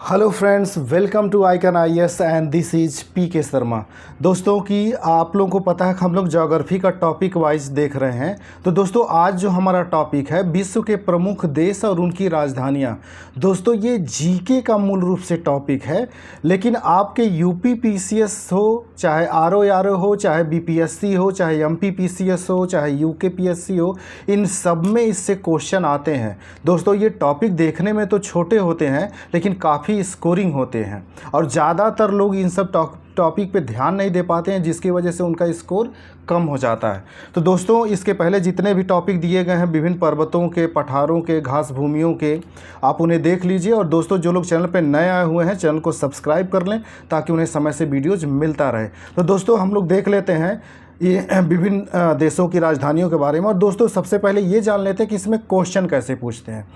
Hello friends, welcome to icon IAS and this is PK Sharma. दोस्तों की आप लोगों को पता है कि हम लोग ज्योग्राफी का टॉपिक वाइज देख रहे हैं। तो दोस्तों आज जो हमारा टॉपिक है विश्व के प्रमुख देश और उनकी राजधानियां। दोस्तों ये जीके का मूल रूप से टॉपिक है, लेकिन आपके यूपी पीसीएस हो, चाहे आरओ हो, चाहे बीपीएससी हो, चाहे एमपी पीसीएस हो, चाहे यूके पीएससी हो, इन सब में इससे क्वेश्चन आते हैं। दोस्तों ये टॉपिक देखने में तो छोटे होते हैं लेकिन काफ़ी स्कोरिंग होते हैं और ज़्यादातर लोग इन सब टॉपिक पे ध्यान नहीं दे पाते हैं, जिसकी वजह से उनका स्कोर कम हो जाता है। तो दोस्तों इसके पहले जितने भी टॉपिक दिए गए हैं विभिन्न पर्वतों के, पठारों के, घास भूमियों के, आप उन्हें देख लीजिए। और दोस्तों जो लोग चैनल पे नए आए हुए हैं चैनल को सब्सक्राइब कर लें ताकि उन्हें समय से वीडियोज़ मिलता रहे। तो दोस्तों हम लोग देख लेते हैं ये विभिन्न देशों की राजधानियों के बारे में। और दोस्तों सबसे पहले ये जान लेते हैं कि इसमें क्वेश्चन कैसे पूछते हैं।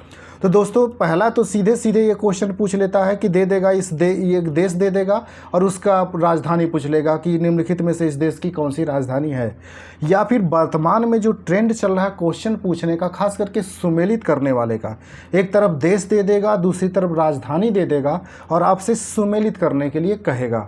तो दोस्तों पहला तो सीधे सीधे ये क्वेश्चन पूछ लेता है कि दे देगा ये देश दे देगा और उसका राजधानी पूछ लेगा कि निम्नलिखित में से इस देश की कौन सी राजधानी है। या फिर वर्तमान में जो ट्रेंड चल रहा है क्वेश्चन पूछने का, खास करके सुमेलित करने वाले का, एक तरफ देश दे देगा, दूसरी तरफ राजधानी दे देगा और आपसे सुमेलित करने के लिए कहेगा।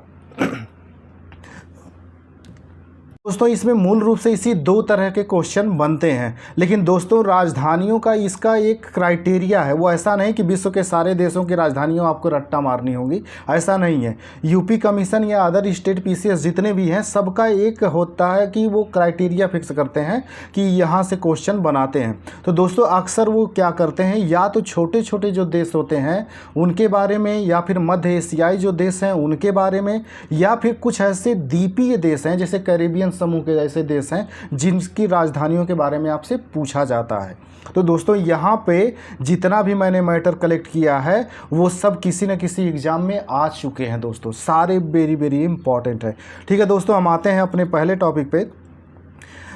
दोस्तों इसमें मूल रूप से इसी दो तरह के क्वेश्चन बनते हैं, लेकिन दोस्तों राजधानियों का इसका एक क्राइटेरिया है। वो ऐसा नहीं कि विश्व के सारे देशों की राजधानियों आपको रट्टा मारनी होगी, ऐसा नहीं है। यूपी कमीशन या अदर स्टेट पीसीएस जितने भी हैं सबका एक होता है कि वो क्राइटेरिया फिक्स करते हैं कि यहाँ से क्वेश्चन बनाते हैं। तो दोस्तों अक्सर वो क्या करते हैं, या तो छोटे छोटे जो देश होते हैं उनके बारे में, या फिर मध्य एशियाई जो देश हैं उनके बारे में, या फिर कुछ ऐसे द्वीपीय देश हैं जैसे कैरेबियन समूह के ऐसे देश हैं जिनकी राजधानियों के बारे में आपसे पूछा जाता है। तो दोस्तों यहाँ पे जितना भी मैंने मैटर कलेक्ट किया है वो सब किसी न किसी एग्जाम में आ चुके हैं दोस्तों, सारे वेरी वेरी इंपॉर्टेंट है। ठीक है दोस्तों, हम आते हैं अपने पहले टॉपिक पे।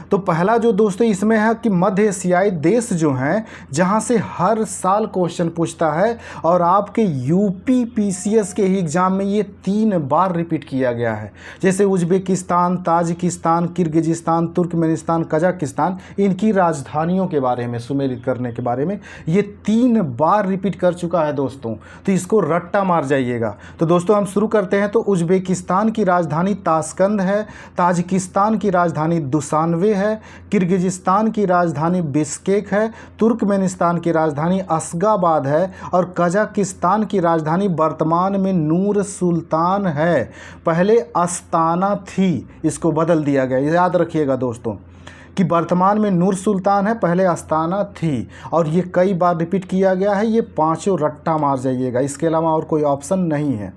तो पहला जो दोस्तों इसमें है कि मध्य एशियाई देश जो हैं जहां से हर साल क्वेश्चन पूछता है और आपके यूपी पीसीएस के ही एग्जाम में ये 3 बार रिपीट किया गया है। जैसे Uzbekistan, Tajikistan, Kyrgyzstan, Turkmenistan, Kazakhstan, इनकी राजधानियों के बारे में सुमेलित करने के बारे में ये 3 बार रिपीट कर चुका है दोस्तों। तो इसको रट्टा मार जाइएगा। तो दोस्तों हम शुरू करते हैं। तो उज्बेकिस्तान की राजधानी ताशकंद है, ताजिकिस्तान की राजधानी दुशानबे है, किर्गिजिस्तान की राजधानी बिश्केक है, तुर्कमेनिस्तान की राजधानी अशगाबाद है और कजाकिस्तान की राजधानी वर्तमान में नूर सुल्तान है। पहले अस्ताना थी, इसको बदल दिया गया, याद रखिएगा दोस्तों कि वर्तमान में नूर सुल्तान है, पहले अस्ताना थी। और ये कई बार रिपीट किया गया है, ये पांचों रट्टा मार जाइएगा, इसके अलावा और कोई ऑप्शन नहीं है।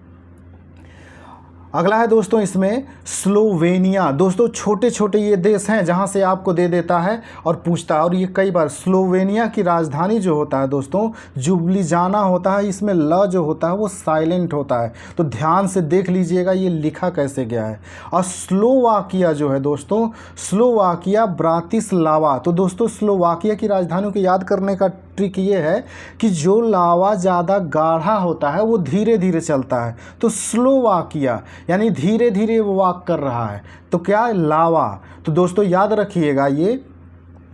अगला है दोस्तों इसमें स्लोवेनिया। दोस्तों छोटे छोटे ये देश हैं जहां से आपको दे देता है और पूछता है, और ये कई बार स्लोवेनिया की राजधानी जो होता है दोस्तों जुब्लिजाना होता है। इसमें ल जो होता है वो साइलेंट होता है, तो ध्यान से देख लीजिएगा ये लिखा कैसे गया है। और स्लोवाकिया जो है दोस्तों, स्लोवाकिया ब्रातिस्लावा। तो दोस्तों स्लोवाकिया की राजधानियों को याद करने का ट्रिक ये है कि जो लावा ज़्यादा गाढ़ा होता है वो धीरे धीरे चलता है, तो स्लोवाकिया यानी धीरे धीरे वो वॉक कर रहा है, तो क्या है, लावा। तो दोस्तों याद रखिएगा ये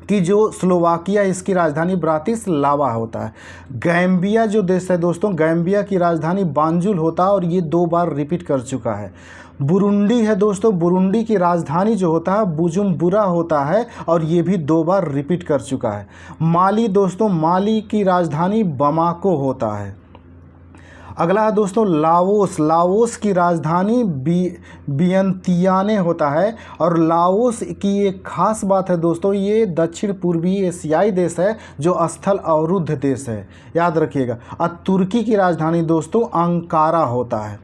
कि जो स्लोवाकिया इसकी राजधानी ब्रातिस्लावा होता है। गैम्बिया जो देश है दोस्तों, गैम्बिया की राजधानी बांजुल होता है और ये 2 बार रिपीट कर चुका है। बुरुंडी है दोस्तों, बुरुंडी की राजधानी जो होता है बुजुम्बुरा होता है और ये भी 2 बार रिपीट कर चुका है। माली दोस्तों, माली की राजधानी बमाको होता है। अगला है दोस्तों लाओस। लाओस की राजधानी वियंतियाने होता है। और लाओस की एक खास बात है दोस्तों, ये दक्षिण पूर्वी एशियाई देश है जो स्थल अवरुद्ध देश है, याद रखिएगा। और तुर्की की राजधानी दोस्तों अंकारा होता है।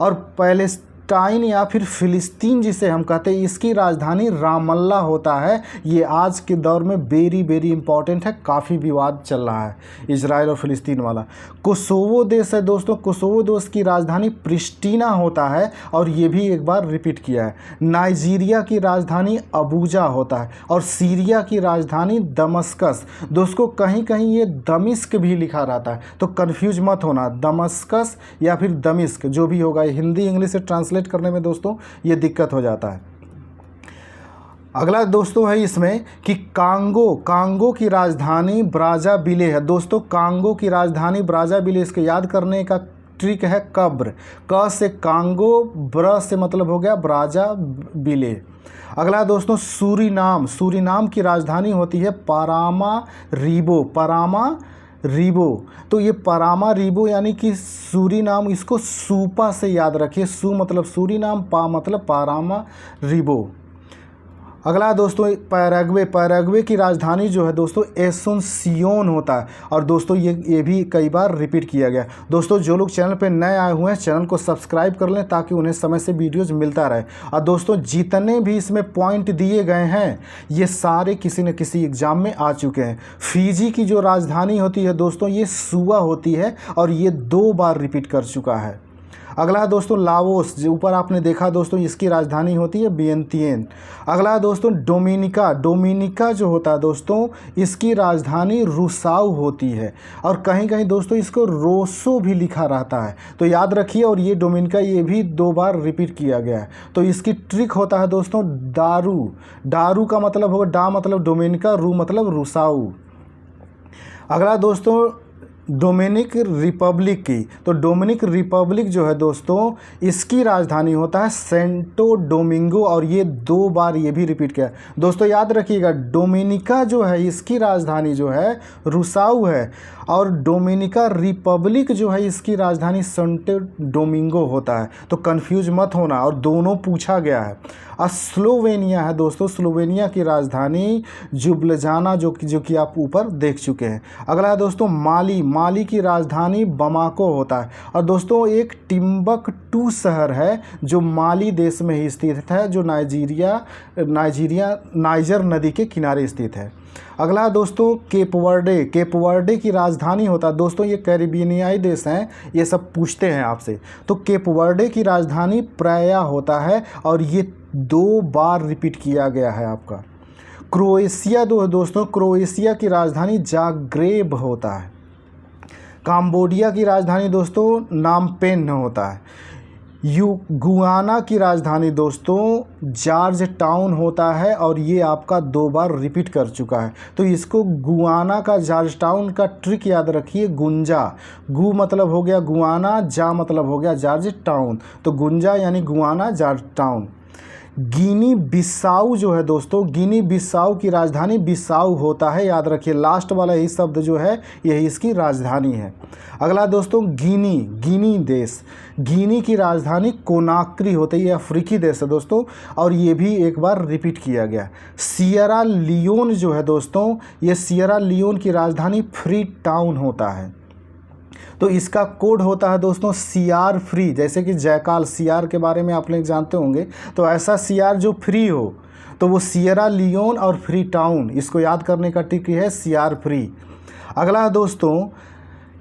और पैलेस्टाइन या फिर फिलिस्तीन जिसे हम कहते हैं, इसकी राजधानी रामल्ला होता है। ये आज के दौर में वेरी वेरी इंपॉर्टेंट है, काफ़ी विवाद चल रहा है इजराइल और फिलिस्तीन वाला। कोसोवो देश है दोस्तों, कोसोवो देश की राजधानी प्रिस्टीना होता है और ये भी एक बार रिपीट किया है। नाइजीरिया की राजधानी अबूजा होता है और सीरिया की राजधानी दमस्कस। दोस्तों कहीं कहीं ये दमिश्क भी लिखा रहता है, तो कन्फ्यूज मत होना, दमस्कस या फिर दमिश्क जो भी होगा, हिंदी इंग्लिश से ट्रांसलेट करने में दोस्तों ये दिक्कत हो जाता है। अगला दोस्तों है इसमें कि कांगो की राजधानी ब्राज़ाविले है। दोस्तों कांगो की राजधानी ब्राज़ाविले, इसके याद करने का ट्रिक है कब्र। क से कांगो, ब्र से मतलब हो गया ब्राजा बिले। अगला दोस्तों सूरीनाम। सूरीनाम की राजधानी होती है पारामारीबो। पारामारीबो, तो ये पारामारीबो यानी कि सूरीनाम, इसको सूपा से याद रखिए। सू मतलब सूरीनाम, पा मतलब पारामारीबो। अगला दोस्तों पैराग्वे। पैराग्वे की राजधानी जो है दोस्तों एसुनसियोन होता है। और दोस्तों ये भी कई बार रिपीट किया गया। दोस्तों जो लोग चैनल पे नए आए हुए हैं चैनल को सब्सक्राइब कर लें ताकि उन्हें समय से वीडियोज़ मिलता रहे। और दोस्तों जितने भी इसमें पॉइंट दिए गए हैं ये सारे किसी न किसी एग्ज़ाम में आ चुके हैं। फिजी की जो राजधानी होती है दोस्तों ये सुआ होती है और ये 2 बार रिपीट कर चुका है। अगला दोस्तों लाओस, जो ऊपर आपने देखा दोस्तों इसकी राजधानी होती है वियंतियन। अगला दोस्तों डोमिनिका। डोमिनिका जो होता है दोस्तों इसकी राजधानी रुसाऊ होती है और कहीं कहीं दोस्तों इसको रोसो भी लिखा रहता है, तो याद रखिए। और ये डोमिनिका ये भी 2 बार रिपीट किया गया है। तो इसकी ट्रिक होता है दोस्तों दारू। दारू का मतलब होगा डा मतलब डोमिनिका, रू मतलब रुसाऊ। अगला दोस्तों डोमिनिक रिपब्लिक की। तो डोमिनिक रिपब्लिक जो है दोस्तों इसकी राजधानी होता है सेंटो डोमिंगो और ये 2 बार ये भी रिपीट किया। दोस्तों याद रखिएगा डोमिनिका जो है इसकी राजधानी जो है रुसाऊ है और डोमिनिका रिपब्लिक जो है इसकी राजधानी सेंटो डोमिंगो होता है। तो कंफ्यूज मत होना, और दोनों पूछा गया है। स्लोवेनिया है दोस्तों, स्लोवेनिया की राजधानी जुब्लजाना जो कि आप ऊपर देख चुके हैं। अगला है दोस्तों माली। माली की राजधानी बमाको होता है और दोस्तों एक टिम्बकटू शहर है जो माली देश में ही स्थित है, जो नाइजर नदी के किनारे स्थित है। अगला दोस्तों केप वर्डे। केप वर्डे की राजधानी होता है दोस्तों, ये कैरिबियनियाई देश हैं, ये सब पूछते हैं आपसे। तो केप वर्डे की राजधानी प्राया होता है और ये 2 बार रिपीट किया गया है आपका। क्रोएशिया दोस्तों, क्रोएशिया की राजधानी जाग्रेब होता है। काम्बोडिया की राजधानी दोस्तों नामपेन होता है। गुआना की राजधानी दोस्तों जॉर्ज टाउन होता है और ये आपका 2 बार रिपीट कर चुका है। तो इसको गुआना का जॉर्ज टाउन का ट्रिक याद रखिए, गुंजा। गु मतलब हो गया गुआना, जा मतलब हो गया जॉर्ज टाउन, तो गुंजा यानी गुआना जॉर्ज टाउन। गिनी बिसाऊ जो है दोस्तों, गिनी बिसाऊ की राजधानी बिसाऊ होता है, याद रखिए। लास्ट वाला यही शब्द जो है यही इसकी राजधानी है। अगला दोस्तों गिनी। गिनी देश, गिनी की राजधानी कोनाक्री होती है, ये अफ्रीकी देश है दोस्तों और ये भी 1 बार रिपीट किया गया। सियरा लियोन जो है दोस्तों, ये सियरा लियोन की राजधानी फ्री टाउन होता है। तो इसका कोड होता है दोस्तों CR फ्री, जैसे कि जयकाल CR के बारे में आप लोग जानते होंगे, तो ऐसा CR जो फ्री हो तो वो सियरा लियोन और फ्री टाउन, इसको याद करने का ट्रिक है CR फ्री। अगला दोस्तों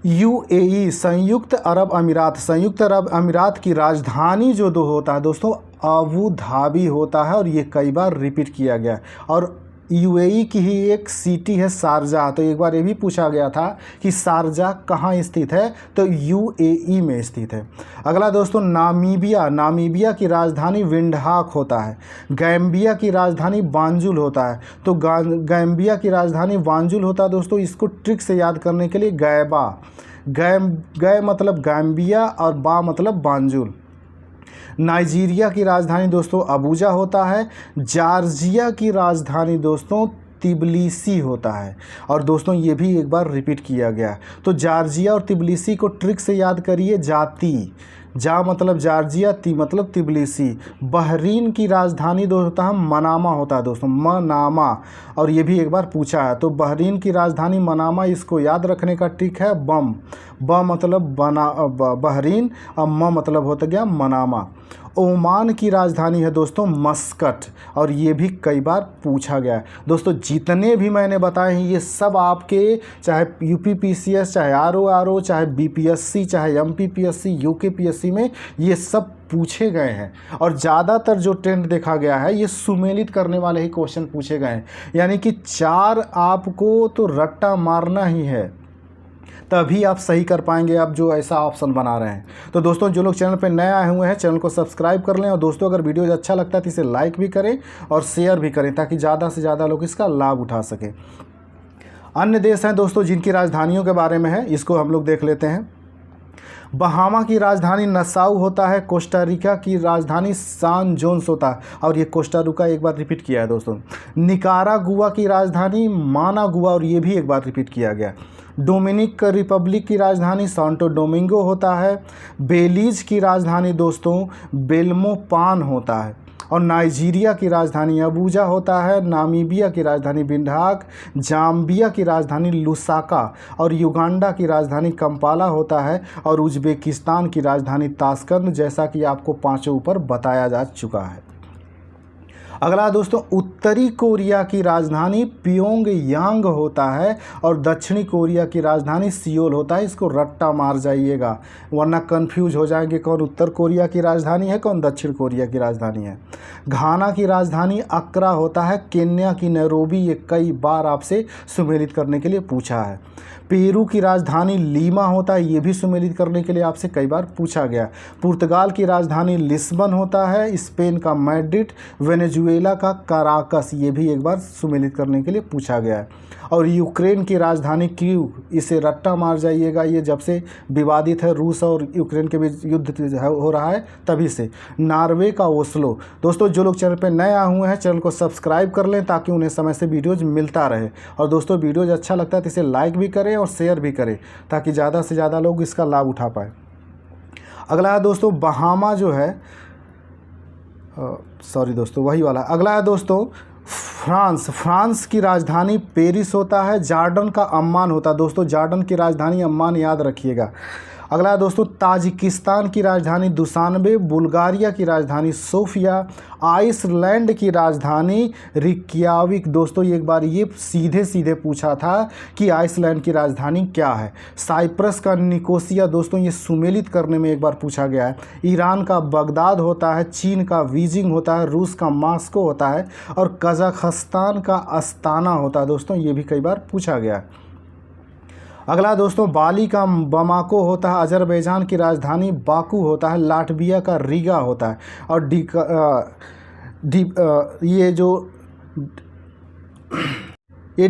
UAE, संयुक्त अरब अमीरात। संयुक्त अरब अमीरात की राजधानी जो होता है दोस्तों अबू धाबी होता है और ये कई बार रिपीट किया गया। और UAE की ही एक सिटी है शारजा, तो एक बार ये भी पूछा गया था कि शारजा कहाँ स्थित है, तो UAE में स्थित है। अगला दोस्तों नामीबिया। नामीबिया की राजधानी विंडहाक होता है। गैम्बिया की राजधानी बांजुल होता है, तो गैम्बिया की राजधानी बांजुल होता है दोस्तों। इसको ट्रिक से याद करने के लिए गैबा, गै मतलब गैम्बिया और बा मतलब बांजुल। नाइजीरिया की राजधानी दोस्तों अबूजा होता है। जॉर्जिया की राजधानी दोस्तों तिबिलिसी होता है और दोस्तों ये भी 1 बार रिपीट किया गया। तो जॉर्जिया और तिबिलिसी को ट्रिक से याद करिए, जाती, जा मतलब जॉर्जिया, ती मतलब तिबिलिसी। बहरीन की राजधानी दोस्तों मनामा होता है दोस्तों, मनामा, और ये भी 1 बार पूछा है। तो बहरीन की राजधानी मनामा, इसको याद रखने का ट्रिक है बम। ब मतलब बहरीन और म मतलब होता गया मनामा। ओमान की राजधानी है दोस्तों मस्कट और ये भी कई बार पूछा गया है। दोस्तों जितने भी मैंने बताए हैं ये सब आपके चाहे UPPCS, चाहे RO, चाहे BPSC, चाहे MPPSC, UKPSC में ये सब पूछे गए हैं। और ज़्यादातर जो ट्रेंड देखा गया है ये सुमेलित करने वाले ही क्वेश्चन पूछे गए हैं, यानी कि 4 आपको तो रट्टा मारना ही है, तभी आप सही कर पाएंगे आप जो ऐसा ऑप्शन बना रहे हैं। तो दोस्तों जो लोग चैनल पर नए आए हुए हैं चैनल को सब्सक्राइब कर लें और दोस्तों अगर वीडियो अच्छा लगता है तो इसे लाइक भी करें और शेयर भी करें ताकि ज़्यादा से ज़्यादा लोग इसका लाभ उठा सकें। अन्य देश हैं दोस्तों जिनकी राजधानियों के बारे में है, इसको हम लोग देख लेते हैं। बहामा की राजधानी नसाउ होता है। कोस्टा रिका की राजधानी सान जोन्स होता है, और ये कोस्टा रिका एक बार रिपीट किया है दोस्तों। निकारागुआ की राजधानी मानागुआ, और ये भी एक बार रिपीट किया गया। डोमिनिक रिपब्लिक की राजधानी सांटो डोमिंगो होता है। बेलीज की राजधानी दोस्तों बेल्मोपान होता है, और नाइजीरिया की राजधानी अबूजा होता है। नामीबिया की राजधानी बिंडाक, जाम्बिया की राजधानी लुसाका, और युगांडा की राजधानी कंपाला होता है, और उज्बेकिस्तान की राजधानी ताशकंद, जैसा कि आपको पांचों ऊपर बताया जा चुका है। अगला दोस्तों, उत्तरी कोरिया की राजधानी प्योंगयांग होता है, और दक्षिणी कोरिया की राजधानी सियोल होता है। इसको रट्टा मार जाइएगा, वरना कंफ्यूज हो जाएंगे कौन उत्तर कोरिया की राजधानी है, कौन दक्षिण कोरिया की राजधानी है। घाना की राजधानी अक्रा होता है। केन्या की नैरोबी, ये कई बार आपसे सुमेलित करने के लिए पूछा है। पेरू की राजधानी लीमा होता है, ये भी सुमेलित करने के लिए आपसे कई बार पूछा गया। पुर्तगाल की राजधानी लिस्बन होता है। स्पेन का मैड्रिड, वेनेजुएला का कराकस, ये भी एक बार सुमेलित करने के लिए पूछा गया है। और यूक्रेन की राजधानी कीव, इसे रट्टा मार जाइएगा, ये जब से विवादित है, रूस और यूक्रेन के बीच युद्ध हो रहा है तभी से। नॉर्वे का ओस्लो। दोस्तों जो लोग चैनल पर नए आए हुए हैं, चैनल को सब्सक्राइब कर लें ताकि उन्हें समय से वीडियोज़ मिलता रहे। और दोस्तों वीडियोज़ अच्छा लगता है तो इसे लाइक भी करें और शेयर भी करें, ताकि ज़्यादा से ज़्यादा लोग इसका लाभ उठा पाए। अगला है दोस्तों बहामा जो है, सॉरी दोस्तों वही वाला। अगला है दोस्तों फ्रांस की राजधानी पेरिस होता है। जॉर्डन का अम्मान होता है। दोस्तों जॉर्डन की राजधानी अम्मान याद रखिएगा। अगला दोस्तों ताजिकिस्तान की राजधानी दुशानबे। बुल्गारिया की राजधानी सोफिया। आइसलैंड की राजधानी रिक्याविक। दोस्तों एक बार ये सीधे सीधे पूछा था कि आइसलैंड की राजधानी क्या है। साइप्रस का निकोसिया। दोस्तों ये सुमेलित करने में एक बार पूछा गया है। ईरान का बगदाद होता है। चीन का बीजिंग होता है। रूस का मॉस्को होता है, और कजाकिस्तान का अस्ताना होता है। दोस्तों ये भी कई बार पूछा गया है। अगला दोस्तों बाली का बमाको होता है। अजरबैजान की राजधानी बाकू होता है। लाटविया का रीगा होता है, और ये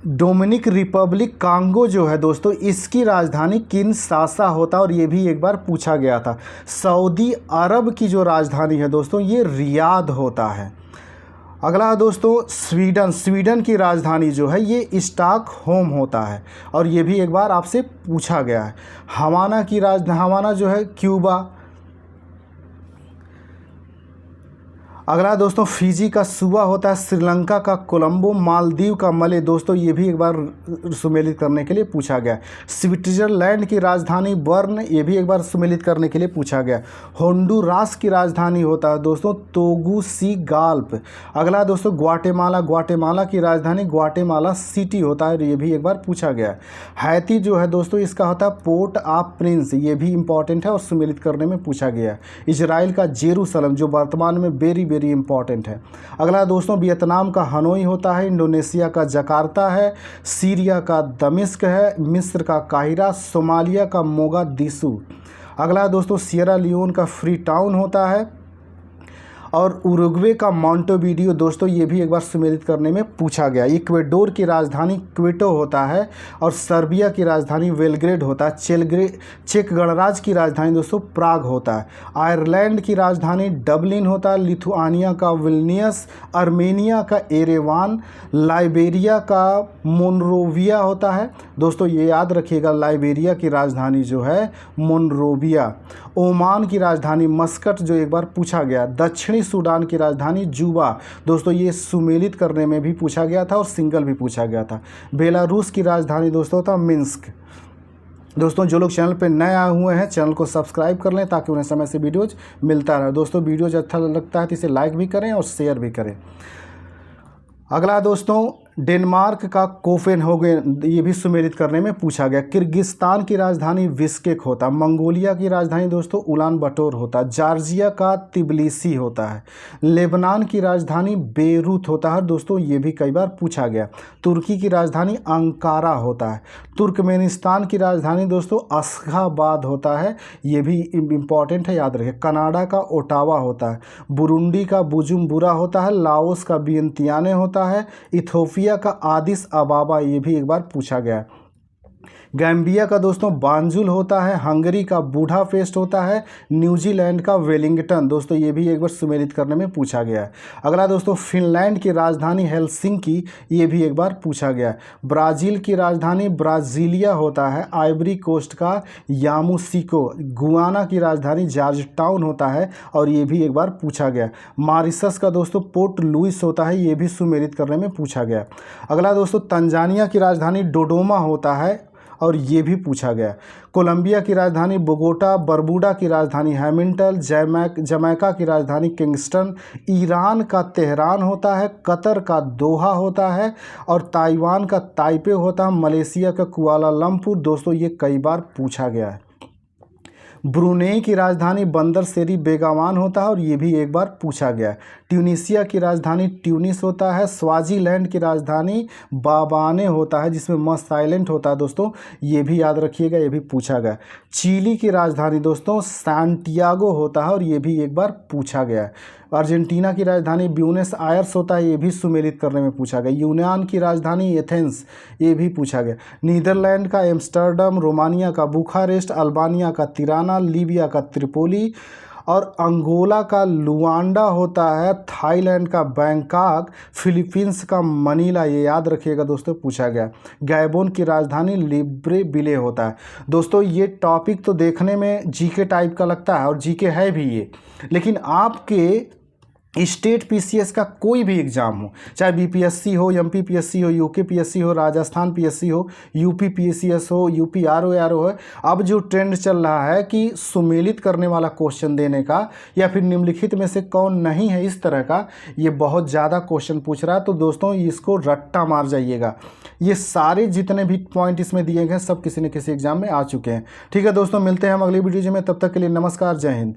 डोमिनिक रिपब्लिक कांगो जो है दोस्तों, इसकी राजधानी किनशासा होता है, और ये भी एक बार पूछा गया था। सऊदी अरब की जो राजधानी है दोस्तों, ये रियाद होता है। अगला दोस्तों स्वीडन की राजधानी जो है ये स्टॉकहोम होता है, और ये भी एक बार आपसे पूछा गया है। हवाना जो है क्यूबा। अगला दोस्तों फिजी का सुबा होता है। श्रीलंका का कोलंबो। मालदीव का मले। दोस्तों ये भी एक बार सुमेलित करने के लिए पूछा गया। स्विट्जरलैंड की राजधानी बर्न, ये भी एक बार सुमेलित करने के लिए पूछा गया। होंडुरास की राजधानी होता है दोस्तों तेगुसिगाल्प। अगला दोस्तों ग्वाटेमाला की राजधानी ग्वाटेमाला सिटी होता है, ये भी एक बार पूछा गया। हैती जो है दोस्तों, इसका होता है पोर्ट ऑफ प्रिंस, ये भी इंपॉर्टेंट है और सुमेलित करने में पूछा गया। इजराइल का जेरूसलम, जो वर्तमान में वेरी इंपॉर्टेंट है। अगला दोस्तों वियतनाम का हनोई होता है। इंडोनेशिया का जकार्ता है। सीरिया का दमिश्क है। मिस्र का काहिरा। सोमालिया का मोगादिशु। अगला दोस्तों सियरा लियोन का फ्री टाउन होता है, और उरुग्वे का मोंटेवीडियो। दोस्तों ये भी एक बार सुमेलित करने में पूछा गया। इक्वेडोर की राजधानी क्विटो होता है, और सर्बिया की राजधानी बेलग्रेड होता है। चेक गणराज्य की राजधानी दोस्तों प्राग होता है। आयरलैंड की राजधानी डबलिन होता है। लिथुआनिया का विल्नियस। अर्मेनिया का एरेवान। लाइबेरिया का मोनरोविया होता है। दोस्तों ये याद रखिएगा, लाइबेरिया की राजधानी जो है मोनरोविया। ओमान की राजधानी मस्कट, जो एक बार पूछा गया। दक्षिणी सूडान की राजधानी जूबा। दोस्तों ये सुमेलित करने में भी पूछा गया था और सिंगल भी पूछा गया था। बेलारूस की राजधानी दोस्तों था मिन्स्क। दोस्तों जो लोग चैनल पे नए आए हुए हैं, चैनल को सब्सक्राइब कर लें ताकि उन्हें समय से वीडियोज मिलता रहे। दोस्तों वीडियोज अच्छा लगता है तो इसे लाइक भी करें और शेयर भी करें। अगला दोस्तों डेनमार्क का कोपेनहेगन, ये भी सुमेलित करने में पूछा गया। किर्गिस्तान की राजधानी बिश्केक होता है। मंगोलिया की राजधानी दोस्तों उलान बटोर होता है। जॉर्जिया का तिबिलिसी होता है। लेबनान की राजधानी बेरूत होता है। दोस्तों ये भी कई बार पूछा गया। तुर्की की राजधानी अंकारा होता है। तुर्कमेनिस्तान की राजधानी दोस्तों अशगाबाद होता है, ये भी इम्पॉर्टेंट है, याद रखें। कनाडा का ओटावा होता है। बुरुंडी का बुजुम्बुरा होता है। लाओस का वियंतियाने होता है। इथोपिया का आदिस अबाबा, ये भी एक बार पूछा गया। गैम्बिया का दोस्तों बांजुल होता है, हंगरी का बूडापेस्ट होता है, न्यूजीलैंड का वेलिंगटन। दोस्तों ये भी एक बार सुमेलित करने में पूछा गया है। अगला दोस्तों फिनलैंड की राजधानी हेलसिंकी, ये भी एक बार पूछा गया है। ब्राज़ील की राजधानी ब्राज़ीलिया होता है, आइवरी कोस्ट का यामूसिको, गुआना की राजधानी जॉर्ज टाउन होता है और ये भी एक बार पूछा गया। मॉरिशस का दोस्तों पोर्ट लुइस होता है, ये भी सुमेलित करने में पूछा गया। अगला दोस्तों तंजानिया की राजधानी डोडोमा होता है और ये भी पूछा गया। कोलंबिया की राजधानी बोगोटा, बरबूडा की राजधानी हैमिल्टन, जमैका की राजधानी किंगस्टन, ईरान का तेहरान होता है, कतर का दोहा होता है और ताइवान का ताइपे होता है, मलेशिया का कुआलालंपुर। दोस्तों ये कई बार पूछा गया है। ब्रुनेई की राजधानी बंदर सेरी बेगावान होता है और ये भी एक बार पूछा गया है। ट्यूनीसिया की राजधानी ट्यूनिस होता है, स्वाजीलैंड की राजधानी बाबाने होता है जिसमें मस्त साइलेंट होता है। दोस्तों ये भी याद रखिएगा, ये भी पूछा गया। चिली की राजधानी दोस्तों सैंटियागो होता है और ये भी एक बार पूछा गया है। अर्जेंटीना की राजधानी ब्यूनस आयर्स होता है, ये भी सुमेलित करने में पूछा गया। यूनान की राजधानी एथेंस, ये भी पूछा गया। नीदरलैंड का एम्स्टर्डम, रोमानिया का बुखारेस्ट, अल्बानिया का तिराना, लीबिया का त्रिपोली और अंगोला का लुआंडा होता है, थाईलैंड का बैंकॉक, फिलीपींस का मनीला, ये याद रखिएगा दोस्तों, पूछा गया। गैबोन की राजधानी लिब्रेविले होता है। दोस्तों ये टॉपिक तो देखने में जीके टाइप का लगता है और जीके है भी ये, लेकिन आपके स्टेट पीसीएस का कोई भी एग्ज़ाम हो, चाहे बीपीएससी हो, एमपी पीएससी हो, यूके पीएससी हो, राजस्थान पीएससी हो, यूपी पीसीएस हो, यूपी आरओ हो, अब जो ट्रेंड चल रहा है कि सुमेलित करने वाला क्वेश्चन देने का या फिर निम्नलिखित में से कौन नहीं है, इस तरह का ये बहुत ज़्यादा क्वेश्चन पूछ रहा है। तो दोस्तों इसको रट्टा मार जाइएगा। ये सारे जितने भी पॉइंट इसमें दिए गए सब किसी न किसी एग्जाम में आ चुके हैं। ठीक है दोस्तों, मिलते हैं हम अगली वीडियो में, तब तक के लिए नमस्कार, जय हिंद।